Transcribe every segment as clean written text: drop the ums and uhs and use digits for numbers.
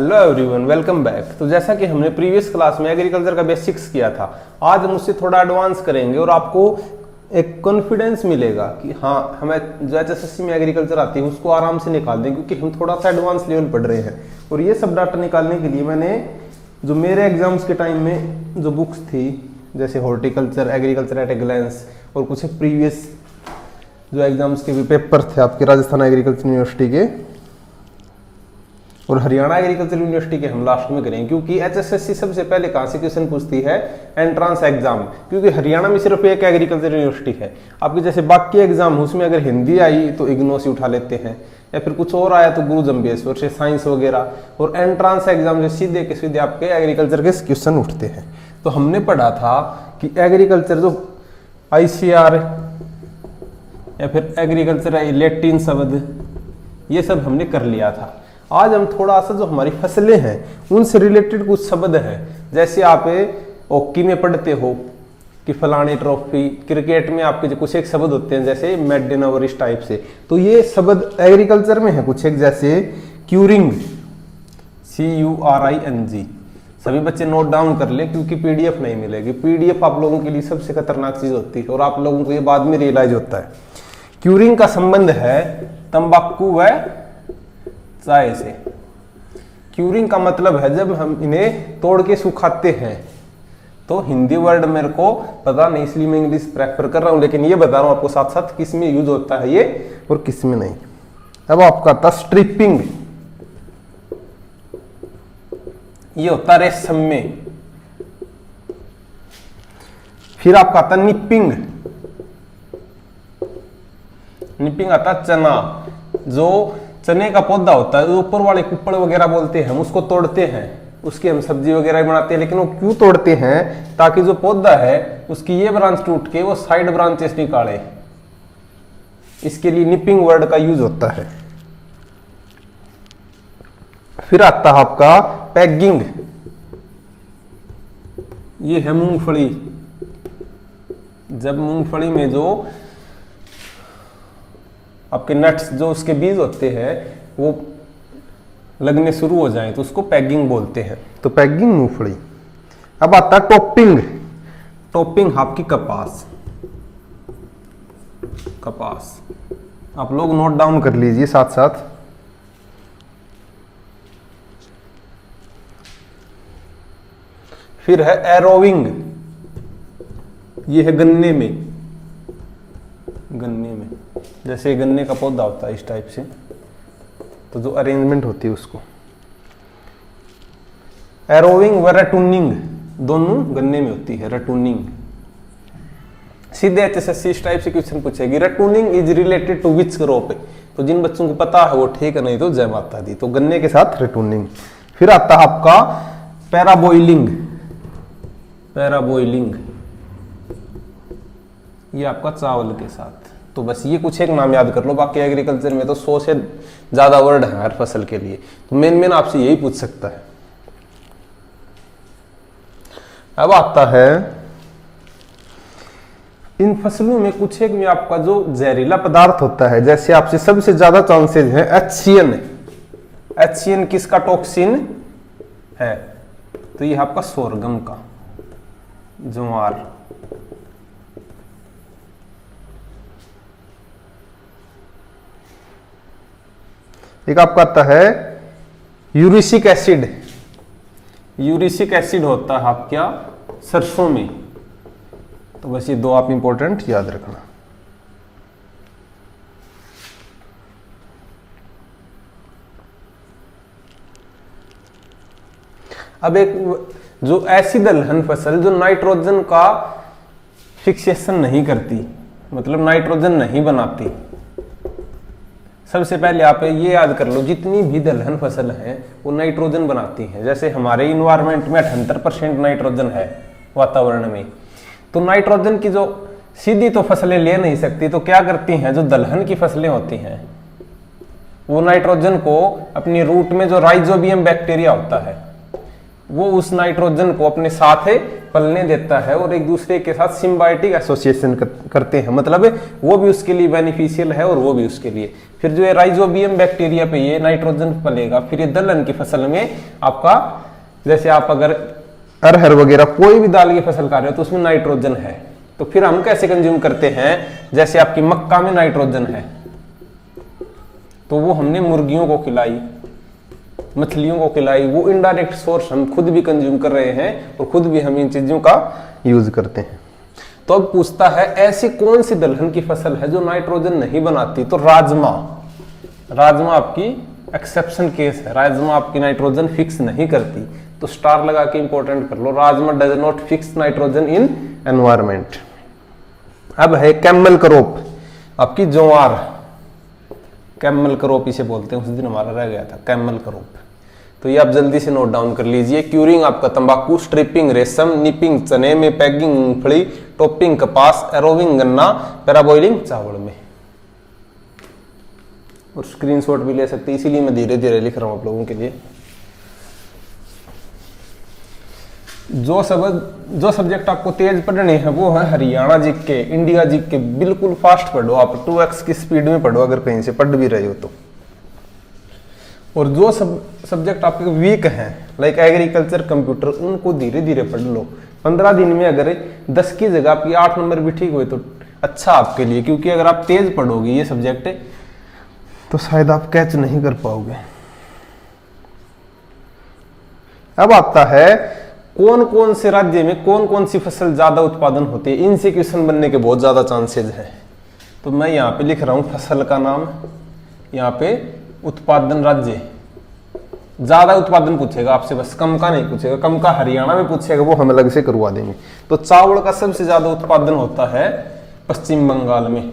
Hello everyone, welcome back. तो जैसा कि हमने प्रीवियस क्लास में एग्रीकल्चर का बेसिक्स किया था, आज हम उससे थोड़ा एडवांस करेंगे और आपको एक कॉन्फिडेंस मिलेगा कि हाँ, हमें जो HSSC में एग्रीकल्चर आती है उसको आराम से निकाल दें, क्योंकि हम थोड़ा सा एडवांस लेवल पढ़ रहे हैं। और ये सब डाटा निकालने के लिए मैंने जो मेरे एग्जाम्स के टाइम में जो बुक्स थी, जैसे horticulture, agriculture eight a glance, और कुछ प्रीवियस जो एग्जाम्स के भी पेपर थे आपके राजस्थान एग्रीकल्चर यूनिवर्सिटी के और हरियाणा एग्रीकल्चर यूनिवर्सिटी के, हम लास्ट में करेंगे। क्योंकि HSSC सबसे पहले कहाँ से क्वेश्चन पूछती है? Entrance exam. क्योंकि हरियाणा में सिर्फ एक एग्रीकल्चर यूनिवर्सिटी है। आपके जैसे बाकी एग्जाम उसमें अगर हिंदी आई तो इग्नो से उठा लेते हैं, या फिर कुछ और आया तो गुरु जम्बेश्वर से, साइंस वगैरह। और एंट्रांस एग्जाम जो सीधे के सीधे आपके एग्रीकल्चर के क्वेश्चन उठते हैं। तो हमने पढ़ा था कि एग्रीकल्चर जो ICR या फिर एग्रीकल्चर लैटिन शब्द, ये सब हमने कर लिया था। आज हम थोड़ा सा जो हमारी फसलें हैं उनसे रिलेटेड कुछ शब्द हैं, जैसे आप हॉकी में पढ़ते हो कि फलानी ट्रॉफी, क्रिकेट में आपके जो कुछ एक शब्द होते हैं जैसे मेडन और इस टाइप से, तो ये शब्द एग्रीकल्चर में है कुछ एक, जैसे क्यूरिंग, CURING। सभी बच्चे नोट डाउन कर ले, क्योंकि PDF नहीं मिलेगी। PDF आप लोगों के लिए सबसे खतरनाक चीज होती है और आप लोगों को ये बाद में रियलाइज होता है। क्यूरिंग का संबंध है तंबाकू व चाय से। क्यूरिंग का मतलब है जब हम इन्हें तोड़ के सुखाते हैं। तो हिंदी वर्ड मेरे को पता नहीं, इसलिए मैं इंग्लिश प्रेफर कर रहा हूं, लेकिन ये बता रहा हूं आपको साथ साथ किस में यूज होता है ये और किस में नहीं। अब आपका था स्ट्रिपिंग, ये होता है रेशम में। फिर आपका आता निपिंग, निपिंग आता चना, जो चने का पौधा होता है, ऊपर वाले कुप्पड़ वगैरह बोलते हैं, हम उसको तोड़ते हैं, उसकी हम सब्जी वगैरह बनाते हैं। लेकिन वो क्यों तोड़ते हैं? ताकि जो पौधा है उसकी ये ब्रांच टूट के वो साइड ब्रांचेस निकाले। इसके लिए निपिंग वर्ड का यूज होता है। फिर आता है आपका पैगिंग, ये है मूंगफली। जब मूंगफली में जो आपके नट्स, जो उसके बीज होते हैं, वो लगने शुरू हो जाएं तो उसको पैगिंग बोलते हैं। तो पैगिंग मूंगफली। अब आता है टॉपिंग, टॉपिंग आपकी कपास, कपास। आप लोग नोट डाउन कर लीजिए साथ साथ। फिर है एरोविंग, ये है गन्ने में, गन्ने में जैसे गन्ने का पौधा होता है इस टाइप से, तो जो अरेंजमेंट होती है उसको। एरोविंग व रटूनिंग दोनों गन्ने में होती है, रटूनिंग। सीधे HSSC इस टाइप से क्वेश्चन पूछेगी, ratooning is related to which crop. तो जिन बच्चों को पता है वो ठीक है, नहीं तो जय माता दी। तो गन्ने के साथ रटूनिंग। फिर आता है आपका पैराबॉइलिंग, पैराबॉइलिंग ये आपका चावल के साथ। तो बस ये कुछ एक नाम याद कर लो, बाकी एग्रीकल्चर में तो 100 से ज्यादा वर्ड है हर फसल के लिए। तो मेन आपसे यही पूछ सकता है। अब आता है इन फसलों में कुछ एक में आपका जो जहरीला पदार्थ होता है, जैसे आपसे सबसे ज्यादा चांसेस है HCN। HCN किसका टॉक्सिन है? तो ये आपका सोरगम का, ज्वार। एक आपका आता है यूरिसिक एसिड, यूरिसिक एसिड होता है आपका सरसों में। तो बस ये दो आप इंपॉर्टेंट याद रखना। अब एक जो ऐसी दलहन फसल जो नाइट्रोजन का फिक्सेशन नहीं करती, मतलब नाइट्रोजन नहीं बनाती। सबसे पहले आप ये याद कर लो, जितनी भी दलहन फसल है वो नाइट्रोजन बनाती हैं। जैसे हमारे इन्वायरमेंट में 78% नाइट्रोजन है वातावरण में। तो नाइट्रोजन की जो सीधी तो फसलें ले नहीं सकती, तो क्या करती हैं? जो दलहन की फसलें होती हैं वो नाइट्रोजन को अपनी रूट में, जो राइजोबियम बैक्टीरिया होता है, वो उस नाइट्रोजन को अपने साथ पलने देता है और एक दूसरे के साथ सिम्बायोटिक एसोसिएशन करते हैं, मतलब वो भी उसके लिए बेनिफिशियल है और वो भी उसके लिए। फिर जो है राइजोबियम बैक्टीरिया पे ये नाइट्रोजन पलेगा, फिर ये दलहन की फसल में आपका, जैसे आप अगर अरहर वगैरह कोई भी दाल की फसल खा रहे हो तो उसमें नाइट्रोजन है। तो फिर हम कैसे कंज्यूम करते हैं, जैसे आपकी मक्का में नाइट्रोजन है तो वो हमने मुर्गियों को खिलाई, मछलियों को खिलाई, वो इनडायरेक्ट सोर्स हम खुद भी कंज्यूम कर रहे हैं और खुद भी हम इन चीजों का यूज करते हैं। तो अब पूछता है ऐसी कौन सी दलहन की फसल है जो नाइट्रोजन नहीं बनाती, तो राजमा, राजमा आपकी एक्सेप्शन केस है, राजमा आपकी नाइट्रोजन फिक्स नहीं करती, तो स्टार लगा के इंपॉर्टेंट कर लो, rajma does not fix nitrogen in environment. अब है कैमल क्रॉप, आपकी ज्वार, कैमल क्रॉप इसे बोलते हैं, उस दिन हमारा रह गया था कैमल क्रॉप, तो ये आप जल्दी से नोट डाउन कर लीजिए। क्यूरिंग आपका तंबाकू, स्ट्रिपिंग रेशम, निपिंग चने में, पैगिंग मूंगफली, टॉपिंग कपास, एरोविंग गन्ना, पैराबॉइलिंग चावल में। और स्क्रीनशॉट भी ले सकते हैं, इसीलिए मैं धीरे धीरे लिख रहा हूं आप लोगों के लिए। जो सब्जेक्ट आपको तेज पढ़ने हैं वो है हरियाणा जीके, इंडिया जीके, बिल्कुल फास्ट पढ़ो आप, 2x की स्पीड में पढ़ो अगर कहीं से पढ़ भी रहे हो तो। और जो सब्जेक्ट आपके वीक हैं लाइक एग्रीकल्चर, कंप्यूटर, उनको धीरे धीरे पढ़ लो। 15 दिन में अगर 10 की जगह आपकी 8 नंबर भी ठीक हुए तो अच्छा आपके लिए, क्योंकि अगर आप तेज पढ़ोगे ये सब्जेक्ट तो शायद आप कैच नहीं कर पाओगे। अब आता है कौन कौन से राज्य में कौन कौन सी फसल ज्यादा उत्पादन होती है, इनसे क्वेश्चन बनने के बहुत ज्यादा चांसेस हैं। तो मैं यहाँ पे लिख रहा हूं फसल का नाम, यहाँ पे उत्पादन राज्य, ज्यादा उत्पादन पूछेगा आपसे, बस कम का नहीं पूछेगा, कम का हरियाणा में पूछेगा, वो हम अलग से करवा देंगे। तो चावल का सबसे ज्यादा उत्पादन होता है पश्चिम बंगाल में,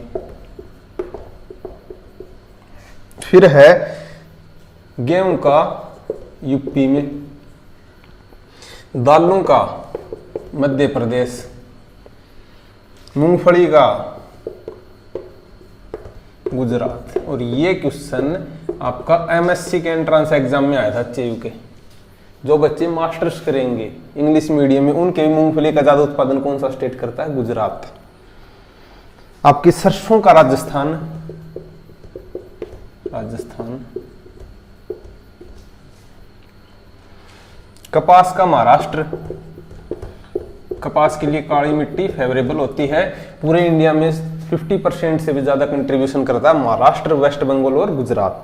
फिर है गेहूं का यूपी में, दालों का मध्य प्रदेश, मूंगफली का गुजरात। और ये क्वेश्चन आपका एमएससी के एंट्रेंस एग्जाम में आया था चेयू के। जो बच्चे मास्टर्स करेंगे इंग्लिश मीडियम में उनके भी मूंगफली का ज्यादा उत्पादन कौन सा स्टेट करता है, गुजरात। आपकी सरसों का राजस्थान, राजस्थान। कपास का महाराष्ट्र, कपास के लिए काली मिट्टी फेवरेबल होती है, पूरे इंडिया में 50% से भी ज्यादा कंट्रीब्यूशन करता है महाराष्ट्र, वेस्ट बंगाल और गुजरात।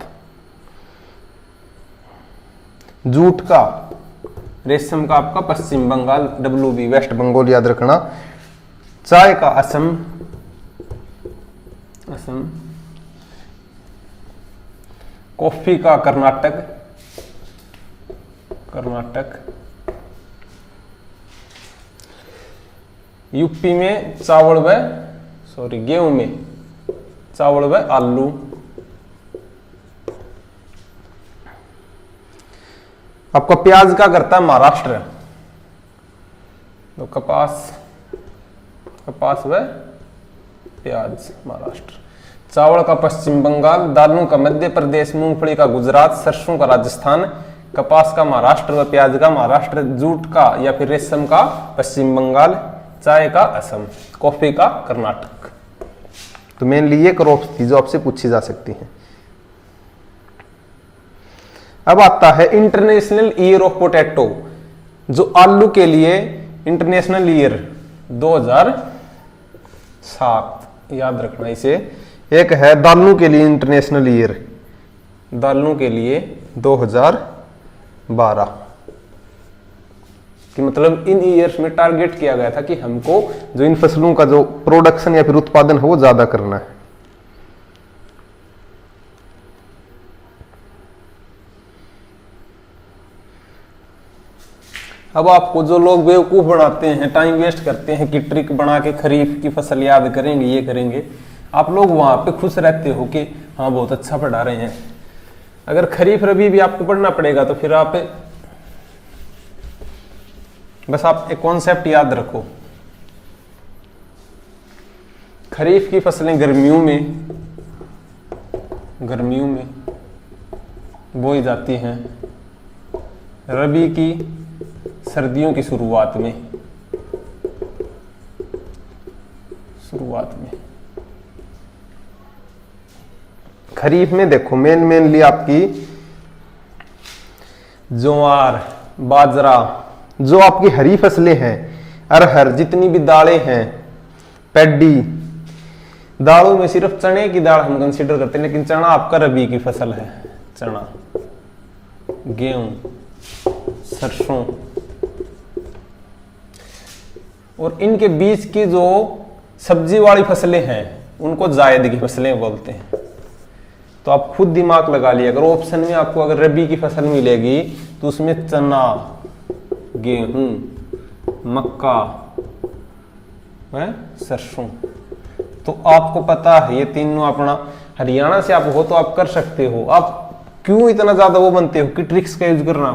जूट का, रेशम का आपका पश्चिम बंगाल, WB वेस्ट बंगाल याद रखना। चाय का असम, असम। कॉफी का कर्नाटक, कर्नाटक। यूपी में चावल व गेहूं में चावल व आलू। आपका प्याज का करता है महाराष्ट्र, तो कपास, कपास व प्याज महाराष्ट्र। चावल का पश्चिम बंगाल, दालों का मध्य प्रदेश, मूंगफली का गुजरात, सरसों का राजस्थान, कपास का महाराष्ट्र व प्याज का महाराष्ट्र, जूट का या फिर रेशम का पश्चिम बंगाल, चाय का असम, कॉफी का कर्नाटक। तो मेनली ये क्रॉप्स थी जो आपसे पूछी जा सकती हैं। अब आता है इंटरनेशनल ईयर ऑफ पोटैटो, जो आलू के लिए इंटरनेशनल ईयर 2007 याद रखना इसे। एक है दालों के लिए इंटरनेशनल ईयर, दालों के लिए 2012, कि मतलब इन ईयर्स में टारगेट किया गया था कि हमको जो इन फसलों का जो प्रोडक्शन या फिर उत्पादन है वो ज्यादा करना है। अब आपको जो लोग बेवकूफ बनाते हैं, टाइम वेस्ट करते हैं कि ट्रिक बना के खरीफ की फसल याद करेंगे, ये करेंगे, आप लोग वहां पे खुश रहते हो कि हाँ बहुत अच्छा पढ़ा रहे हैं। अगर खरीफ रबी भी आपको पढ़ना पड़ेगा तो फिर आप बस आप एक कॉन्सेप्ट याद रखो, खरीफ की फसलें गर्मियों में बोई जाती हैं, रबी की सर्दियों की शुरुआत में। खरीफ में देखो मेनली आपकी ज्वार, बाजरा, जो आपकी हरी फसलें हैं, अरहर, जितनी भी दालें हैं, पैडी। दालों में सिर्फ चने की दाल हम कंसीडर करते हैं, लेकिन चना आपका रबी की फसल है। चना, गेहूं, सरसों, और इनके बीच की जो सब्जी वाली फसलें हैं उनको जायद की फसलें बोलते हैं। तो आप खुद दिमाग लगा लिया, अगर ऑप्शन में आपको अगर रबी की फसल मिलेगी तो उसमें चना, गेहूं, मक्का, सरसों, तो आपको पता है ये तीनों अपना हरियाणा से आप हो तो आप कर सकते हो। आप क्यों इतना ज्यादा वो बनते हो कि ट्रिक्स का यूज करना।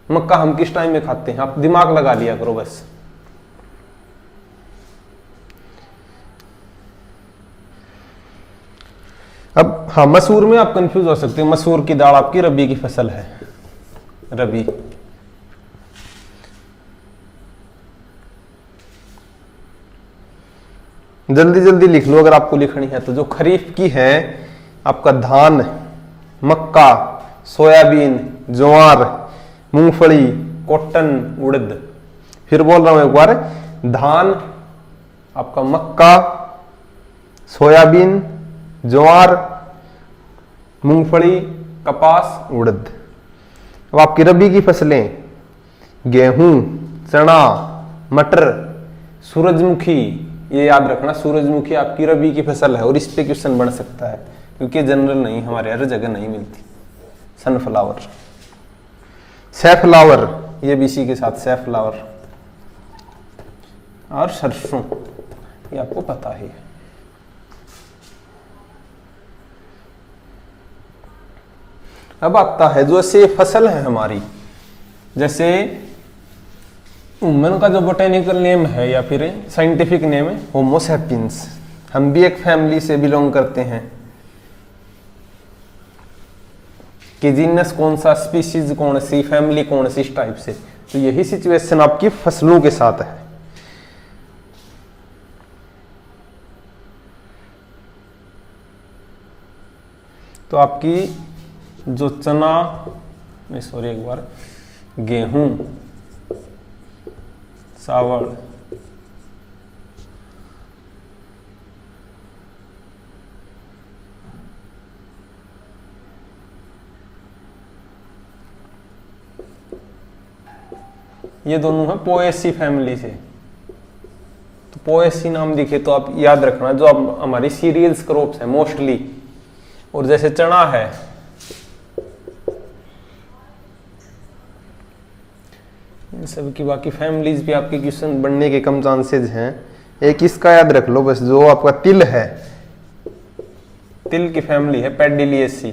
मक्का हम किस टाइम में खाते हैं, आप दिमाग लगा लिया करो बस। अब हाँ, मसूर में आप कंफ्यूज हो सकते हैं। मसूर की दाल आपकी रबी की फसल है, रबी। जल्दी लिख लो अगर आपको लिखनी है तो। जो खरीफ की है आपका धान, मक्का, सोयाबीन, ज्वार, मूंगफली, कॉटन, उड़द। फिर बोल रहा हूं एक बार, धान आपका, मक्का, सोयाबीन, ज्वार, मूंगफली, कपास, उड़द। अब आपकी रबी की फसलें गेहूं, चना, मटर, सूरजमुखी। ये याद रखना, सूरजमुखी आपकी रबी की फसल है और इस पे क्वेश्चन बन सकता है क्योंकि जनरल नहीं, हमारे हर जगह नहीं मिलती। सनफ्लावर, सैफ्लावर, ये भी इसी के साथ सैफ्लावर, और सरसों, ये आपको पता ही है। अब आता है जो ऐसे फसल है हमारी, जैसे ह्यूमन का जो बोटेनिकल नेम है या फिर साइंटिफिक नेम है होमो सैपियंस। हम भी एक फैमिली से बिलोंग करते हैं कि जीनस कौन सा, स्पीशीज कौन सी, फैमिली कौन सी, इस टाइप से। तो यही सिचुएशन आपकी फसलों के साथ है। तो आपकी जो चना, सॉरी एक बार, गेहूं, चावल, ये दोनों है पोएसी फैमिली से। तो पोएसी नाम दिखे तो आप याद रखना, जो हमारी सीरियल्स क्रॉप्स है मोस्टली। और जैसे चना है, इन सब की बाकी फैमिलीज भी आपके क्वेश्चन बनने के कम चांसेस हैं। एक इसका याद रख लो बस, जो आपका तिल है, तिल की फैमिली है पैडिलिएसी।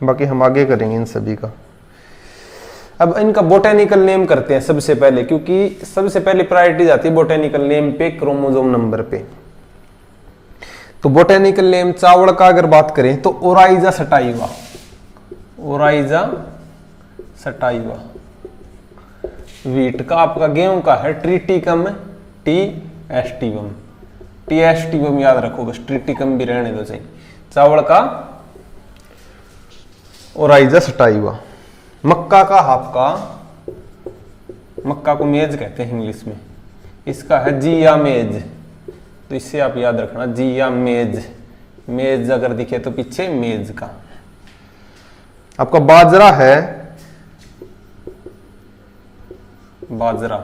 बाकी हम आगे करेंगे इन सभी का। अब इनका बोटेनिकल नेम करते हैं सबसे पहले, क्योंकि सबसे पहले प्रायोरिटी जाती है बोटेनिकल नेम पे, क्रोमोसोम नंबर पे। तो बोटेनिकल नेम चावल का अगर बात करें तो Oryza sativa, Oryza sativa. Wheat का आपका, गेहूं का है Triticum T aestivum. T aestivum याद रखो बस, ट्रिटिकम भी रहने दो चाहिए। चावल का ओराइजा सटाइवा। मक्का का आपका, मक्का को मेज कहते हैं इंग्लिश में, इसका है जिया मेज। तो इससे आप याद रखना जिया मेज। मेज अगर दिखे तो पीछे मेज का। आपका बाजरा है, बाजरा,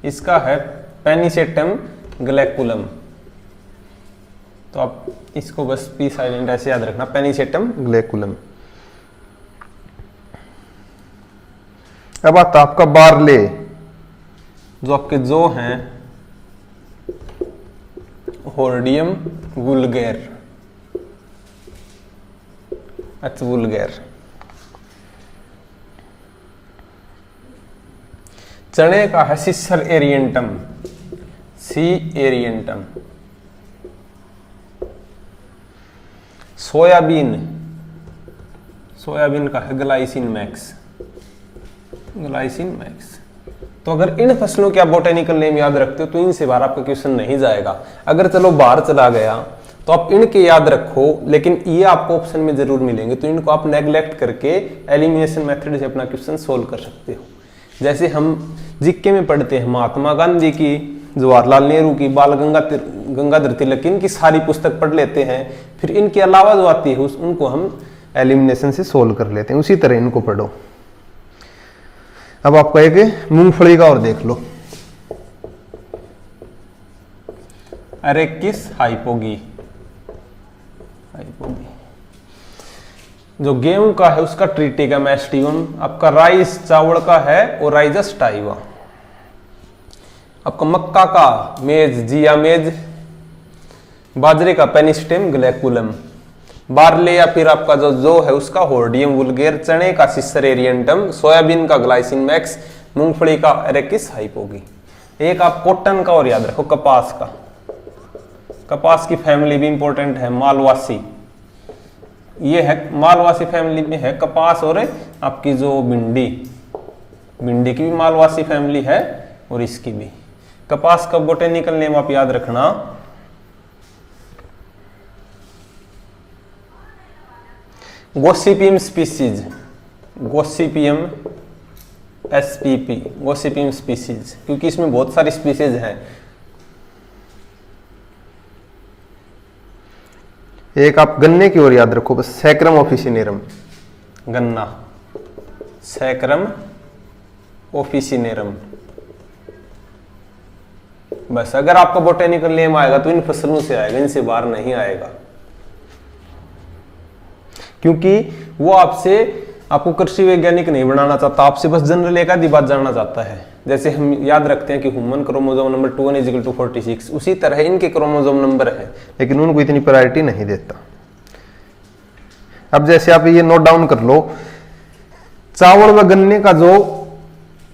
इसका है पेनिसेटम ग्लैकुलम। तो आप इसको बस पी साइलेंट ऐसे याद रखना, पेनिसेटम ग्लैकुलम। अब आता आपका बार्ले, जो आपके जो हैं होर्डियम वुल्गैर, अच्छा वुल्गैर। चने का है सिसर एरिएंटम, सी एरिएंटम। सोयाबीन, सोयाबीन का है ग्लाइसिन मैक्स, ग्लाइसिन मैक्स। तो अगर इन फसलों के आप बोटेनिकल नेम याद रखते हो तो इनसे बाहर आपका क्वेश्चन नहीं जाएगा। अगर चलो बाहर चला गया तो आप इनके याद रखो, लेकिन ये आपको ऑप्शन में जरूर मिलेंगे, तो इनको आप नेग्लेक्ट करके एलिमिनेशन मेथड से अपना क्वेश्चन सोल्व कर सकते हो। जैसे हम जीके में पढ़ते हैं महात्मा गांधी की, जवाहरलाल नेहरू की, बाल गंगाधर तिलक, इनकी सारी पुस्तक पढ़ लेते हैं, फिर इनके अलावा जो आती है उनको हम एलिमिनेशन से सोल्व कर लेते हैं। उसी तरह इनको पढ़ो। अब आपका एक मूंगफली का और देख लो, अरेकिस हाइपोगी, जो गेहूं का है उसका ट्रिटिगम एस्टिवम, आपका राइस चावल का है ओराइजस टाइवा, आपका मक्का का मेज जिया मेज, बाजरे का पेनिस्टेम ग्लैकुलम, बार्ले या फिर आपका जो है उसका होर्डियम वुल्गेर, चने का सिसर एरियंटम, सोयाबीन का ग्लाइसिन मैक्स, मूंगफली का एरेकिस हाइपोगी। एक आप कॉटन का और याद रखो, कपास का, कपास की फैमिली भी इंपॉर्टेंट है, मालवासी। ये है मालवासी फैमिली में है कपास, और आपकी जो भिंडी, भिंडी की भी मालवासी फैमिली है और इसकी भी। कपास का बोटेनिकल नेम आप याद रखना, Gossypium species, Gossypium SPP, Gossypium species, क्योंकि इसमें बहुत सारी स्पीसीज हैं। एक आप गन्ने की ओर याद रखो बस, सैक्रम ऑफिसिनेरम, गन्ना, सैक्रम ऑफिसिनेरम। बस अगर आपका बोटेनिकल नेम आएगा तो इन फसलों से आएगा, इनसे बाहर नहीं आएगा, क्योंकि वो आपको कृषि वैज्ञानिक नहीं बनाना चाहता, आपसे बस जनरल एक आधी बात जानना चाहता है। जैसे हम याद रखते हैं कि ह्यूमन क्रोमोसोम नंबर 2 = 46, उसी तरह इनके क्रोमोसोम नंबर है, लेकिन उनको इतनी प्रायोरिटी नहीं देता। अब जैसे आप ये नोट डाउन कर लो, चावल व गन्ने का जो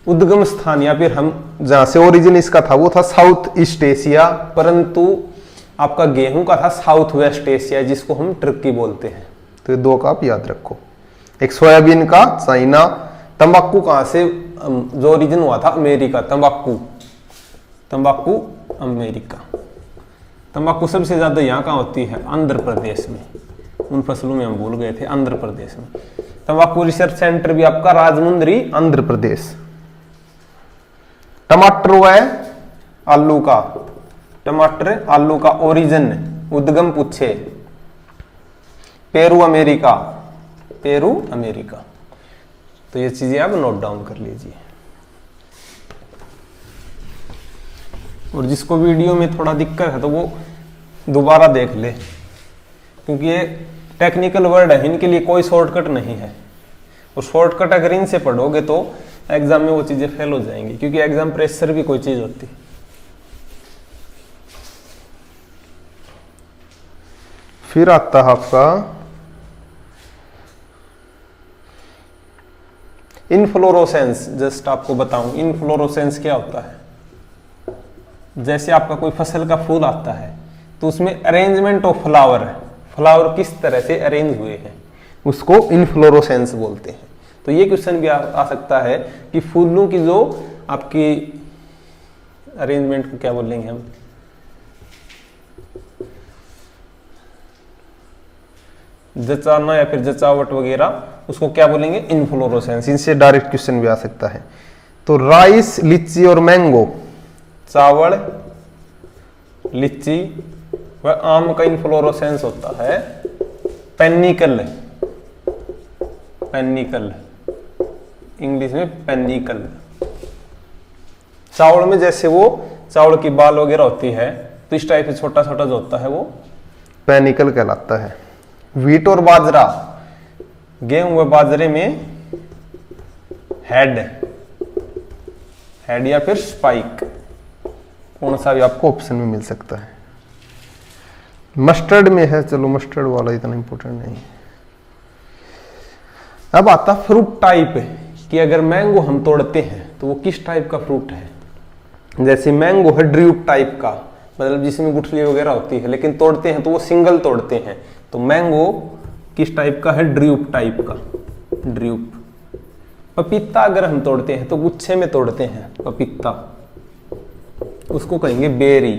उद्गम स्थान या फिर हम जहां से ओरिजिन इसका था वो था साउथ ईस्ट एशिया, परंतु आपका गेहूं का था साउथ वेस्ट एशिया, जिसको हम टर्की बोलते हैं। तो ये दो का आप याद रखो। एक सोयाबीन का चाइना, तंबाकू कहां से जो ओरिजिन हुआ था अमेरिका, तंबाकू, तंबाकू अमेरिका। तंबाकू सबसे ज्यादा यहाँ कहाँ होती है, आंध्र प्रदेश में। उन फसलों में हम भूल गए थे, आंध्र प्रदेश में। तंबाकू रिसर्च सेंटर भी आपका राजमुंद्री, आंध्र प्रदेश। टमाटर हुआ है आलू का, टमाटर आलू का ओरिजिन उद्गम पूछे, पेरू अमेरिका, पेरू अमेरिका। तो ये चीजें आप नोट डाउन कर लीजिए। और जिसको वीडियो में थोड़ा दिक्कत है तो वो दोबारा देख ले, क्योंकि ये टेक्निकल वर्ड है, इनके लिए कोई शॉर्टकट नहीं है। और शॉर्टकट अगर इनसे पढ़ोगे तो एग्जाम में वो चीजें फेल हो जाएंगी, क्योंकि एग्जाम प्रेशर भी कोई चीज होती है। फिर आता है आपका इनफ्लोरोसेंस। जस्ट आपको बताऊं इनफ्लोरोसेंस क्या होता है। जैसे आपका कोई फसल का फूल आता है तो उसमें अरेंजमेंट ऑफ फ्लावर, फ्लावर किस तरह से अरेंज हुए हैं, उसको इनफ्लोरोसेंस बोलते हैं। तो ये क्वेश्चन भी आ सकता है कि फूलों की जो आपकी अरेंजमेंट को क्या बोलेंगे हम, जचाना या फिर जचावट वगैरह, उसको क्या बोलेंगे, इनफ्लोरोसेंस। इनसे डायरेक्ट क्वेश्चन भी आ सकता है। तो राइस, लीची और मैंगो, चावल, लीची व आम का इनफ्लोरोसेंस होता है पेनिकल, पेनिकल, इंग्लिश में पेनिकल। चावल में जैसे वो चावल की बाल वगैरह होती है, तो इस टाइप से छोटा छोटा जो होता है वो पेनिकल कहलाता है। व्हीट और बाजरा, गेहूं व बाजरे में हेड, हेड या फिर स्पाइक, कौन सा भी आपको ऑप्शन में मिल सकता है। मस्टर्ड में है, चलो मस्टर्ड वाला इतना इंपॉर्टेंट नहीं। अब आता फ्रूट टाइप, कि अगर मैंगो हम तोड़ते हैं तो वो किस टाइप का फ्रूट है। जैसे मैंगो है ड्रूप टाइप का, मतलब जिसमें गुठली वगैरह होती है, लेकिन तोड़ते हैं तो वो सिंगल तोड़ते हैं। तो मैंगो किस टाइप का है, ड्रूप टाइप का। ड्रूप। पपीता अगर हम तोड़ते हैं तो गुच्छे में तोड़ते हैं पपीता, उसको कहेंगे बेरी।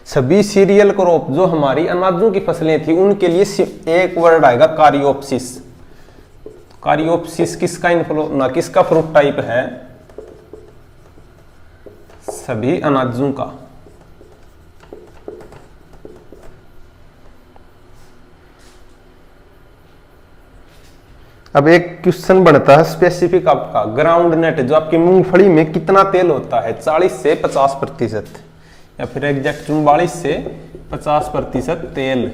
सभी सीरियल क्रॉप जो हमारी अनाजों की फसलें थी उनके लिए एक वर्ड आएगा कारियोप्सिस। कारियोप्सिस किसका इनफ्लो ना किसका फ्रूट टाइप है? सभी अनाजों का। अब एक क्वेश्चन बनता है स्पेसिफिक आपका, ग्राउंड नट जो आपकी मूंगफली में कितना तेल होता है? 40 से 50%, या फिर एग्जैक्ट 44 से 50% तेल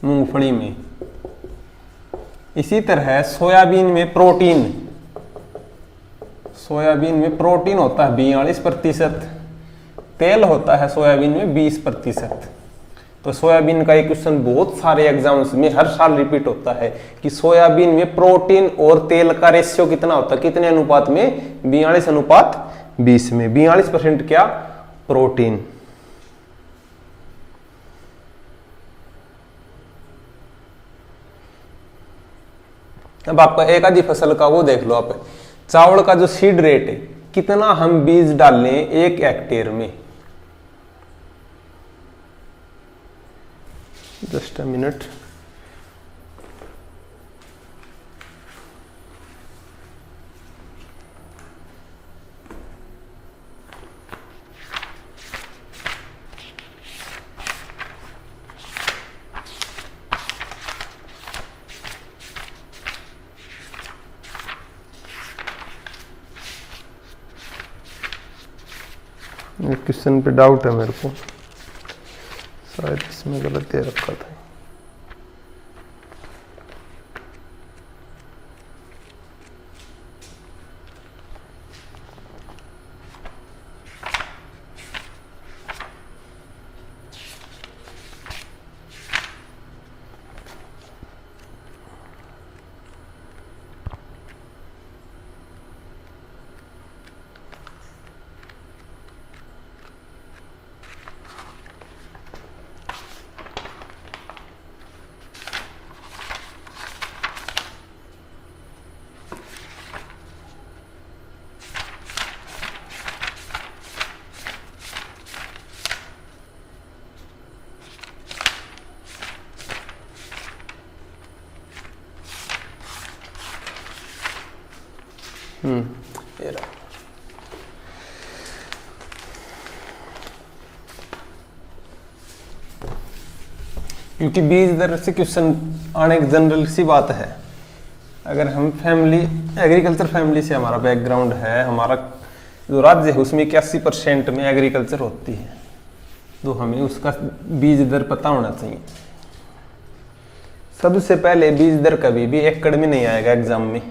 मूंगफली में। इसी तरह सोयाबीन में प्रोटीन, सोयाबीन में प्रोटीन होता है 42%, तेल होता है सोयाबीन में 20%। तो सोयाबीन का एक क्वेश्चन बहुत सारे एग्जाम्स में हर साल रिपीट होता है कि सोयाबीन में प्रोटीन और तेल का रेशियो कितना होता है, कितने अनुपात में? 42:20 में। 42% क्या? प्रोटीन। अब आपका एक आधी फसल का वो देख लो आप, चावल का जो सीड रेट है, कितना हम बीज डाल लें 1 हेक्टेयर में? Just a minute. क्वेश्चन पे डाउट है मेरे को, शायद इसमें गलत दे रखा था। ये रहा। क्योंकि बीज दर से क्वेश्चन आने की जनरल सी बात है। अगर हम फैमिली एग्रीकल्चर फैमिली से हमारा बैकग्राउंड है, हमारा जो राज्य है उसमें 81% में एग्रीकल्चर होती है, तो हमें उसका बीज दर पता होना चाहिए। सबसे पहले बीज दर कभी भी एकड़ में नहीं आएगा एग्जाम में।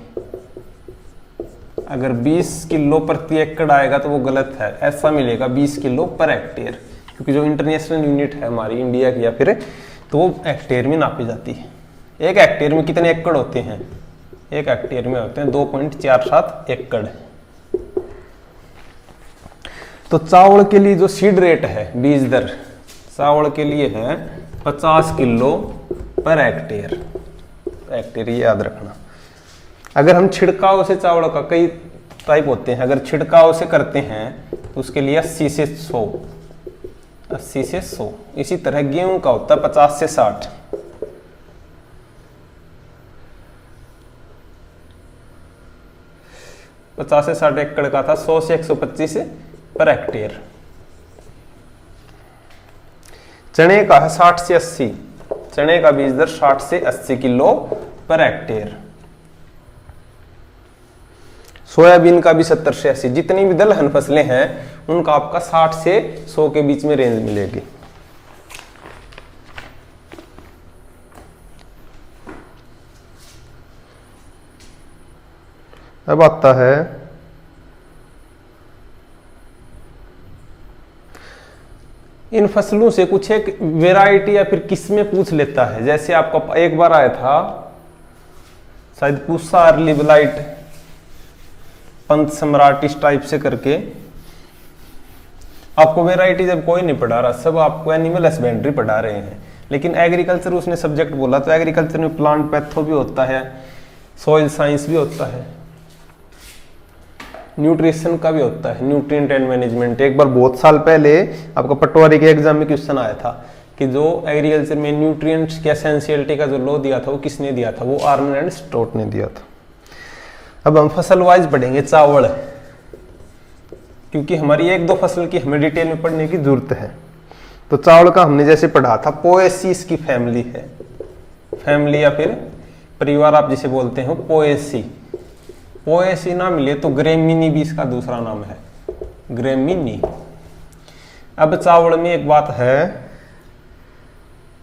अगर 20 किलो प्रति एकड़ आएगा तो वो गलत है, ऐसा मिलेगा 20 किलो पर हेक्टेयर, क्योंकि जो इंटरनेशनल यूनिट है हमारी इंडिया की या फिर, तो वो हेक्टेयर में नापी जाती है। एक हेक्टेयर में कितने एकड़ होते हैं? एक हेक्टेयर में होते हैं 2.47 एकड़। तो चावल के लिए जो सीड रेट है, बीज दर चावल के लिए है 50 किलो पर हेक्टेयर। हेक्टेयर ये याद रखना। अगर हम छिड़काव से चावल का, कई टाइप होते हैं, अगर छिड़काव से करते हैं तो उसके लिए 80 से 100, 80 से 100। इसी तरह गेहूं का होता है 50 से 60। पचास से 60 एकड़ का था 100 से 125 पर हेक्टेयर। चने का है 60 से 80, चने का बीज दर 60 से 80 किलो पर हेक्टेयर। सोयाबीन का भी 70 से 80। जितनी भी दलहन फसलें हैं उनका आपका 60 से 100 के बीच में रेंज मिलेगी। अब आता है इन फसलों से कुछ एक वेराइटी या फिर किस्में पूछ लेता है। जैसे आपका एक बार आया था शायद पूसा अर्ली ब्लाइट, पंत सम्राट, इस टाइप से करके आपको वेराइटी जब कोई नहीं पढ़ा रहा, सब आपको एनिमल हस्बेंड्री पढ़ा रहे हैं, लेकिन एग्रीकल्चर उसने सब्जेक्ट बोला तो एग्रीकल्चर में प्लांट पैथो भी होता है, सॉइल साइंस भी होता है, न्यूट्रिशन का भी होता है, न्यूट्रिएंट एंड मैनेजमेंट। एक बार बहुत साल पहले आपका पटवारी के एग्जाम में क्वेश्चन आया था कि जो एग्रीकल्चर में न्यूट्रिएंट्स की एसेंशियलिटी का जो लॉ दिया था वो किसने दिया था, वो आर्नल्ड एंड स्टोट ने दिया था। अब हम फसल वाइज पढ़ेंगे चावल, क्योंकि हमारी एक दो फसल की हमें डिटेल में पढ़ने की जरूरत है। तो चावल का हमने जैसे पढ़ा था, पोएसी इसकी फैमिली है, फैमिली या फिर परिवार आप जिसे बोलते हो पोएसी। पोएसी ना मिले तो ग्रेमिनी भी इसका दूसरा नाम है, ग्रेमिनी। अब चावल में एक बात है,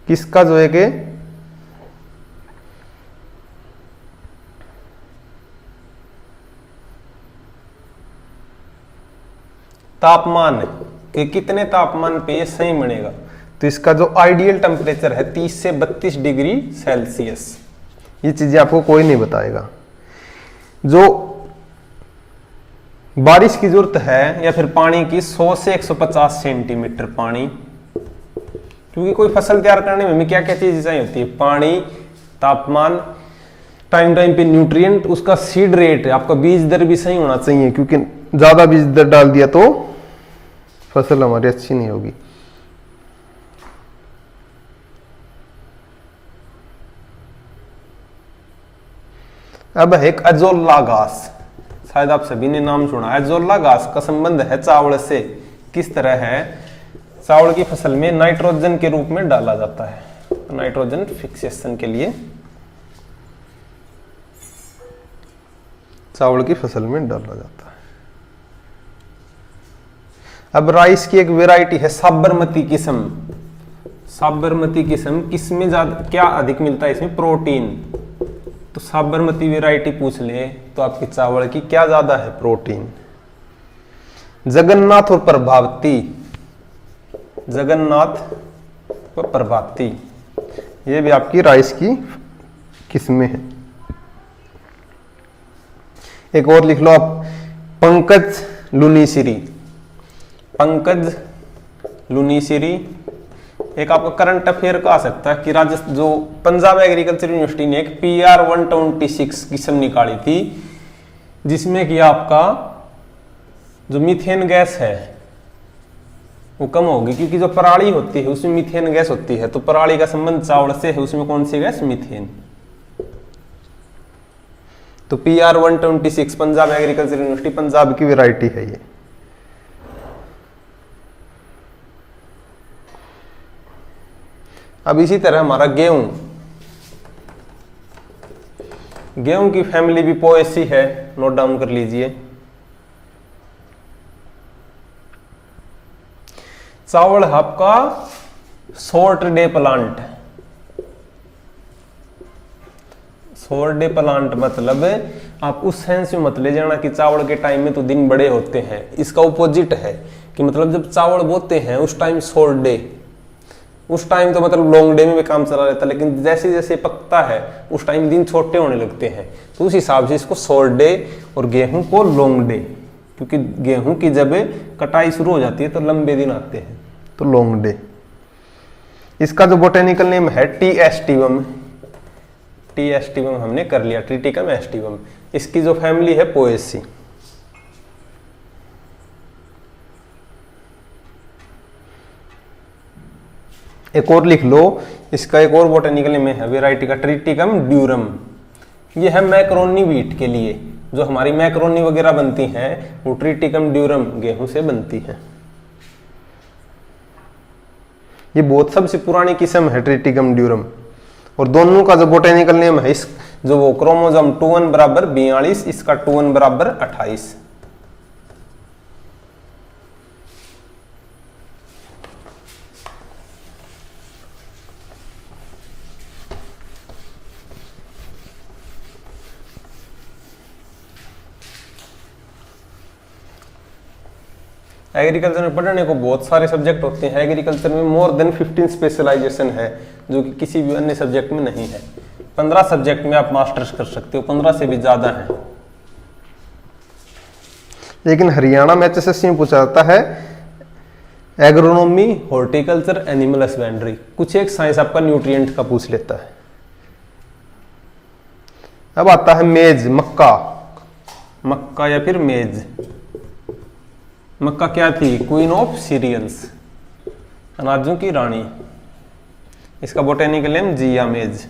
किसका जो है कि तापमान कि कितने तापमान पे ये सही बनेगा। तो इसका जो आइडियल टेम्परेचर है 30 से 32 डिग्री सेल्सियस। ये चीजें आपको कोई नहीं बताएगा। जो बारिश की जरूरत है या फिर पानी की 100 से 150 सेंटीमीटर पानी, क्योंकि कोई फसल तैयार करने में हमें क्या क्या चीजें चाहिए होती है, पानी, तापमान, टाइम टाइम पे न्यूट्रिएंट, उसका सीड रेट, आपका बीज दर भी सही होना चाहिए, क्योंकि ज्यादा बीज दर डाल दिया तो फसल हमारी अच्छी नहीं होगी। अब है एक अजोला घास, शायद आप सभी ने नाम सुना। अजोला घास का संबंध है चावल से। किस तरह है, चावल की फसल में नाइट्रोजन के रूप में डाला जाता है, नाइट्रोजन फिक्सेशन के लिए चावल की फसल में डाला जाता है। अब राइस की एक वैरायटी है साबरमती किस्म। साबरमती किस्म किसमें ज्यादा क्या अधिक मिलता है, इसमें प्रोटीन। तो साबरमती वैरायटी पूछ ले तो आपकी चावल की क्या ज्यादा है, प्रोटीन। जगन्नाथ और प्रभावती, जगन्नाथ और प्रभावती, ये भी आपकी राइस की किस्में है। एक और लिख लो आप, पंकज लुनीसिरी। पंकज लुनीसिरी एक आपका करंट अफेयर का आ सकता है कि राजस्थान जो पंजाब एग्रीकल्चर यूनिवर्सिटी ने एक PR 126 किस्म निकाली थी, जिसमें कि आपका जो मीथेन गैस है वो कम होगी, क्योंकि जो पराली होती है उसमें मीथेन गैस होती है। तो पराली का संबंध चावल से है, उसमें कौन सी गैस, मीथेन। तो PR 126 Punjab agriculture university Punjab की वैरायटी है ये। अब इसी तरह हमारा गेहूं, गेहूं की फैमिली भी पोएसी है, नोट डाउन कर लीजिए। चावल आपका short day plant. Short day plant मतलब आप उस सेंस में मत ले जाना कि चावल के टाइम में तो दिन बड़े होते हैं। इसका ऑपोजिट है कि मतलब जब चावल बोते हैं उस टाइम शॉर्ट डे, उस टाइम तो मतलब लॉन्ग डे में भी काम चला रहता है, लेकिन जैसे जैसे पकता है उस टाइम दिन छोटे होने लगते हैं। तो उस हिसाब से इसको शॉर्ट डे और गेहूं को लॉन्ग डे, क्योंकि गेहूं की जब कटाई शुरू हो जाती है तो लंबे दिन आते हैं, तो लॉन्ग डे। इसका जो बोटेनिकल नेम है टी एस्टिवम। टी एस्टिवम हमने कर लिया, ट्रिटिकम एस्टिवम। इसकी जो फैमिली है पोएसी। एक और लिख लो, इसका एक और बोटेनिकल नेम है वैरायटी का ट्रिटिकम ड्यूरम। ये है मैक्रोनी व्हीट के लिए, जो हमारी मैक्रोनी वगैरह बनती हैं वो ट्रिटिकम ड्यूरम गेहूं से बनती है। ये बहुत सबसे पुरानी किस्म है ट्रिटिकम ड्यूरम। और दोनों का जो बोटेनिकल नेम है, इस जो वो क्रोमोसोम 2n बराबर 42, इसका 2n बराबर 28। एग्रीकल्चर में पढ़ने को बहुत सारे सब्जेक्ट होते हैं। एग्रीकल्चर में मोर देन 15 स्पेशलाइजेशन है, जो कि किसी भी अन्य सब्जेक्ट में नहीं है। 15 सब्जेक्ट में आप मास्टर्स कर सकते हो, 15 से भी ज्यादा है। लेकिन हरियाणा में HSSC में पूछा जाता है एग्रोनॉमी, हॉर्टिकल्चर, एनिमल हस्बेंड्री, कुछ एक साइंस आपका न्यूट्रिएंट का पूछ लेता है। अब आता है मेज, मक्का, मक्का या फिर मेज। मक्का क्या थी? क्वीन ऑफ सीरियल्स, अनाजों की रानी। इसका बोटेनिकल नेम जिया मेज।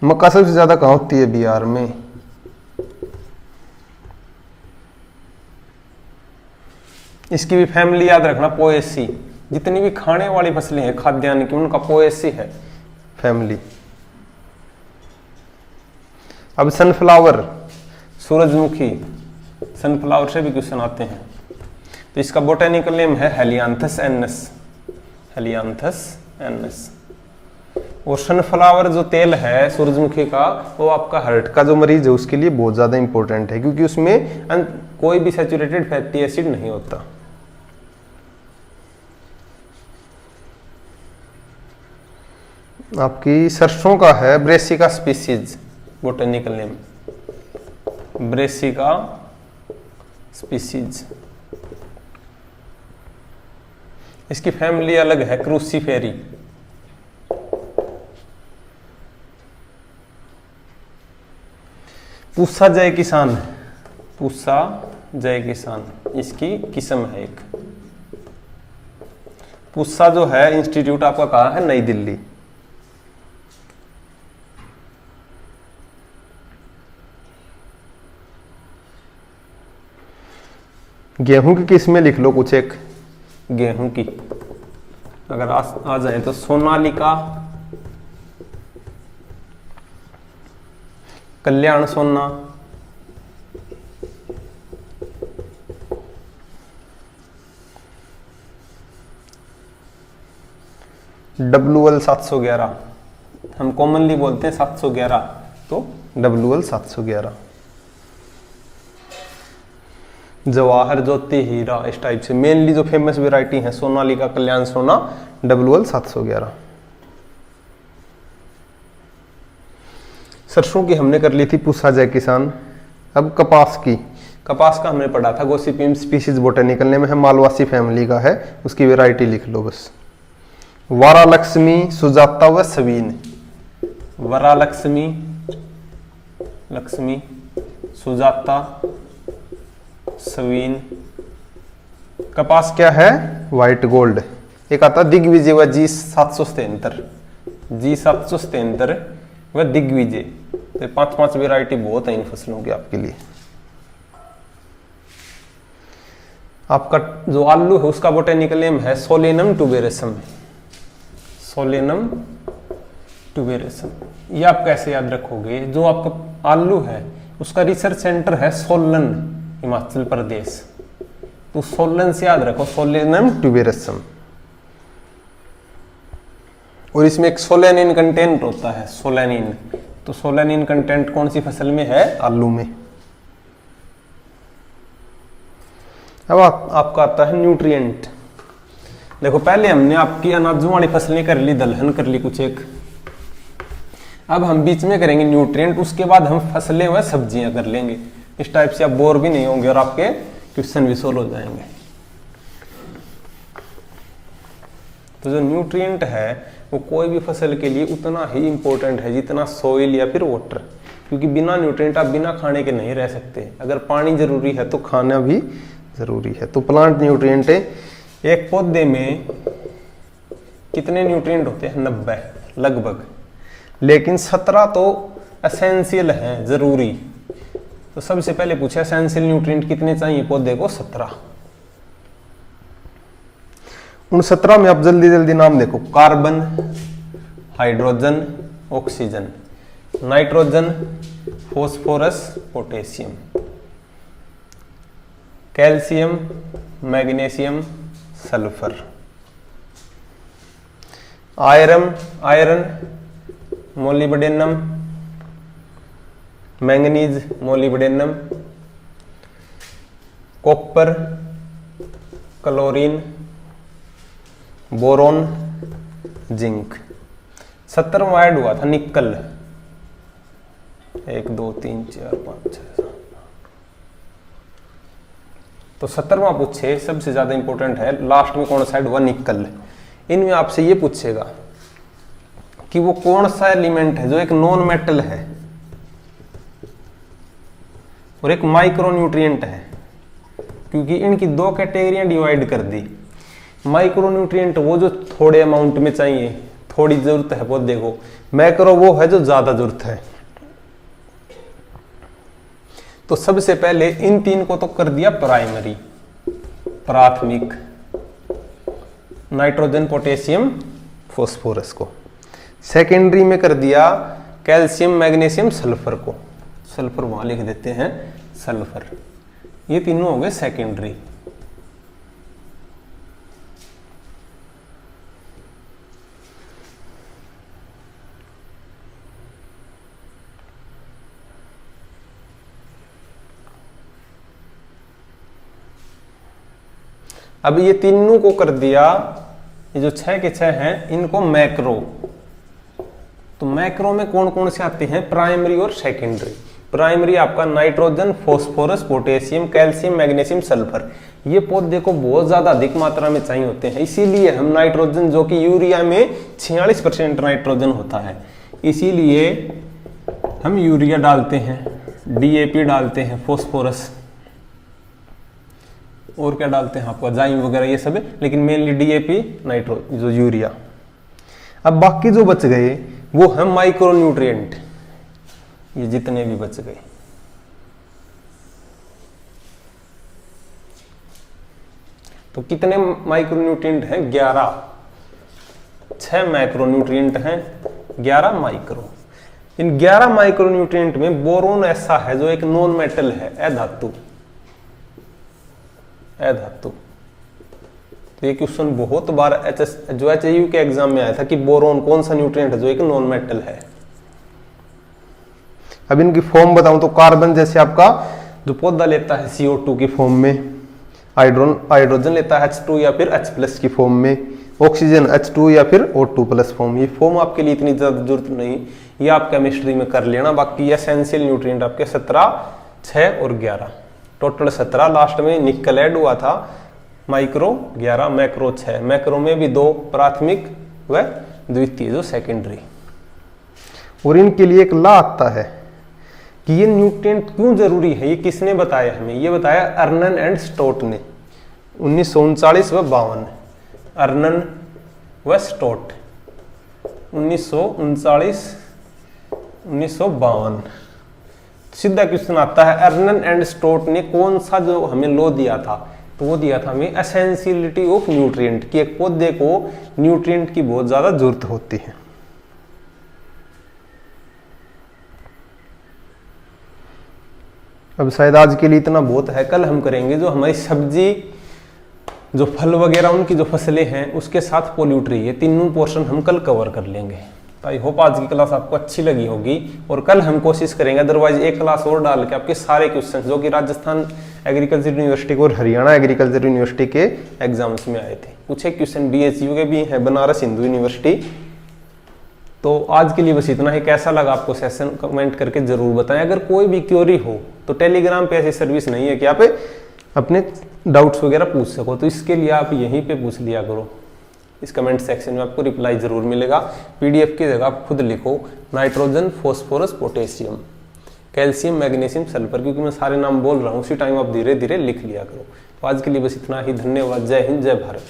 मक्का सबसे ज्यादा कहां होती है? बिहार में। इसकी भी फैमिली याद रखना, पोएसी। जितनी भी खाने वाली फसलें हैं खाद्यान्न की, उनका पोएसी है फैमिली। अब सनफ्लावर, सूरजमुखी, सनफ्लावर से भी क्वेश्चन आते हैं। तो इसका बोटेनिकल नेम है हेलियांथस एनस, हेलियांथस एनस। और सनफ्लावर जो तेल है सूरजमुखी का, वो आपका हार्ट का जो मरीज है उसके लिए बहुत ज्यादा इंपॉर्टेंट है, क्योंकि उसमें कोई भी सैचुरेटेड फैटी एसिड नहीं होता। आपकी सरसों का है Brassica species, botanical name Brassica species. इसकी फैमिली अलग है, क्रूसीफेरी। पूसा जय किसान, पूसा जय किसान इसकी किस्म है एक। पूसा जो है इंस्टीट्यूट आपका कहाँ है? नई दिल्ली। गेहूं की किस्में लिख लो कुछ एक, गेहूं की अगर आ जाए तो सोनालिका, कल्याण सोना, WL 711, हम कॉमनली बोलते हैं 711, तो WL 711। जवाहर ज्योति हीरा, इस टाइप से मेनली जो फेमस वैरायटी है सोनालिका, कल्याण सोना, WL 711। सरसों की हमने कर ली थी पूसा जय किसान। अब कपास की, कपास का हमने पढ़ा था गोसिपियम स्पीशीज, बोटेनिकल नेम है मालवासी फैमिली का है, उसकी वैरायटी लिख लो बस। वरालक्ष्मी, सुजाता व सवीन, वरालक्ष्मी, लक्ष्मी, सुजाता, सवीन। कपास क्या है? White gold. एक आता दिग्विजय व G777, G777 व दिग्विजय। तो 5 वैरायटी बहुत है इन फसलों की आपके लिए। आपका जो आलू है उसका बोटेनिकल नेम है सोलेनम ट्यूबेरसम, सोलेनम ट्यूबेरसम। ये आप कैसे याद रखोगे? जो आपका आलू है उसका रिसर्च सेंटर है सोलन, हिमाचल प्रदेश, तो सोलन से याद रखो सोलेनम ट्यूबेरसम। और इसमें एक सोलेनिन कंटेंट होता है, सोलेनिन। तो सोलेनिन कंटेंट कौन सी फसल में है? आलू में। अब आपका आता है न्यूट्रिएंट। देखो पहले हमने आपकी अनाजों वाली फसलें कर ली, दलहन कर ली कुछ एक। अब हम बीच में करेंगे न्यूट्रिएंट, उसके बाद हम फसलें व सब्जियां कर लेंगे। इस टाइप से आप बोर भी नहीं होंगे और आपके क्वेश्चन भी सोल्व हो जाएंगे। तो जो न्यूट्रिएंट है वो कोई भी फसल के लिए उतना ही इंपॉर्टेंट है जितना सोइल या फिर वाटर, क्योंकि बिना न्यूट्रिएंट आप बिना खाने के नहीं रह सकते। अगर पानी जरूरी है तो खाना भी जरूरी है। तो प्लांट न्यूट्रिएंट है। एक पौधे में कितने न्यूट्रिएंट होते हैं? 90 लगभग, लेकिन 17 तो एसेंशियल हैं, जरूरी। तो सबसे पहले पूछा एसेंशियल न्यूट्रिएंट कितने चाहिए पौधे को? 17। उन 17 में आप जल्दी जल्दी नाम देखो। Carbon, hydrogen, oxygen, nitrogen, phosphorus, potassium, calcium, magnesium, sulphur, iron, molybdenum, manganese, molybdenum, copper, chlorine, boron, zinc. 17वां ऐड हुआ था निकल। 1 2 3 4 5 6 7 तो 17वां पूछे, सबसे ज्यादा इंपॉर्टेंट है, लास्ट में कौन सा है, वह निकल। इनमें आपसे ये पूछेगा कि वो कौन सा एलिमेंट है जो एक नॉन मेटल है और एक माइक्रो न्यूट्रिएंट है, क्योंकि इनकी दो कैटेगरियां डिवाइड कर दी। माइक्रो न्यूट्रिएंट वो जो थोड़े अमाउंट में चाहिए, थोड़ी जरूरत है पौधे को, मैक्रो वो है जो ज्यादा जरूरत है। तो सबसे पहले इन तीन को तो कर दिया प्राइमरी, प्राथमिक, नाइट्रोजन पोटेशियम फॉस्फोरस को। सेकेंडरी में कर दिया कैल्शियम मैग्नीशियम सल्फर को, सल्फर वहां लिख देते हैं सल्फर। ये तीनों हो गए सेकेंडरी। अब ये तीनों को कर दिया, ये जो 6 के 6 हैं इनको मैक्रो। तो मैक्रो में कौन कौन से आते हैं, प्राइमरी और सेकेंडरी। प्राइमरी आपका nitrogen potassium potassium calcium magnesium sulphur. ये पौधे को बहुत ज्यादा अधिक मात्रा में चाहिए होते हैं, इसीलिए हम नाइट्रोजन, जो कि यूरिया में 46% नाइट्रोजन होता है, इसीलिए हम यूरिया डालते हैं, डीएपी डालते हैं, फॉस्फोरस, और क्या डालते हैं आपका जाइम वगैरह ये सब, लेकिन मेनली डीएपी नाइट्रो जो यूरिया। अब बाकी जो बच गए वो है माइक्रो न्यूट्रिएंट, ये जितने भी बच गए। तो कितने माइक्रो न्यूट्रिएंट हैं, 11। 6 मैक्रो न्यूट्रिएंट हैं, 11 माइक्रो। इन 11 माइक्रो न्यूट्रिएंट में बोरोन ऐसा है जो एक नॉन मेटल है, अधातु, अधातु। तो ये क्वेश्चन बहुत बार एचएयू के एग्जाम में आया था कि बोरोन कौन सा न्यूट्रिएंट है जो एक नॉन मेटल है। अब इनकी फॉर्म बताऊं तो कार्बन जैसे आपका जो पौधा लेता है CO2 की फॉर्म में, हाइड्रोजन लेता है H2 या फिर H+ की फॉर्म में, ऑक्सीजन H2 या फिर O2+ फॉर्म। ये फॉर्म आपके लिए इतनी ज्यादा जरूरत नहीं, ये आप केमिस्ट्री में कर लेना। बाकी एसेंशियल न्यूट्रिएंट आपके 17, 6 और 11, टोटल 17। लास्ट में निकल ऐड हुआ था, माइक्रो 11, मैक्रो 6। मैक्रो में भी 2 प्राथमिक व द्वितीय जो सेकेंडरी। और इनके लिए एक लॉ आता है कि ये न्यूट्रिएंट क्यों जरूरी है, ये किसने बताया हमें, ये बताया अर्नन एंड स्टोट ने 1939 व 52। अर्नन व स्टोट 1939 1952। सीधा क्वेश्चन आता है, अर्नन एंड स्टोट ने कौन सा जो हमें लॉ दिया था, तो वो दिया था हमें एसेंशियलिटी ऑफ न्यूट्रिएंट, कि एक पौधे को न्यूट्रिएंट की बहुत ज्यादा जरूरत होती है। अब शायद आज के लिए इतना बहुत है, कल हम करेंगे जो हमारी सब्जी, जो फल वगैरह उनकी जो फसलें हैं उसके साथ पोल्यूट्री, ये तीनों पोर्शन हम कल कवर कर लेंगे। तो आई होप आज की क्लास आपको अच्छी लगी होगी, और कल हम कोशिश करेंगे अदरवाइज एक क्लास और डाल के आपके सारे क्वेश्चन जो कि राजस्थान एग्रीकल्चर यूनिवर्सिटी और हरियाणा एग्रीकल्चर यूनिवर्सिटी के एग्जाम्स में आए थे, कुछ एक क्वेश्चन BHU के भी हैं, बनारस हिंदू यूनिवर्सिटी। तो आज के लिए बस इतना ही। कैसा लगा आपको सेशन, कमेंट करके जरूर बताएं। अगर कोई भी क्वेरी हो तो टेलीग्राम पे ऐसी सर्विस नहीं है कि आप अपने डाउट्स वगैरह पूछ सको, तो इसके लिए आप यहीं पे पूछ लिया करो, इस कमेंट सेक्शन में आपको रिप्लाई जरूर मिलेगा। PDF की जगह आप खुद लिखो nitrogen phosphorus potassium calcium magnesium sulphur, क्योंकि मैं सारे नाम बोल रहा हूँ, उसी टाइम आप धीरे धीरे लिख लिया करो। तो आज के लिए बस इतना ही। धन्यवाद। जय हिंद, जय भारत।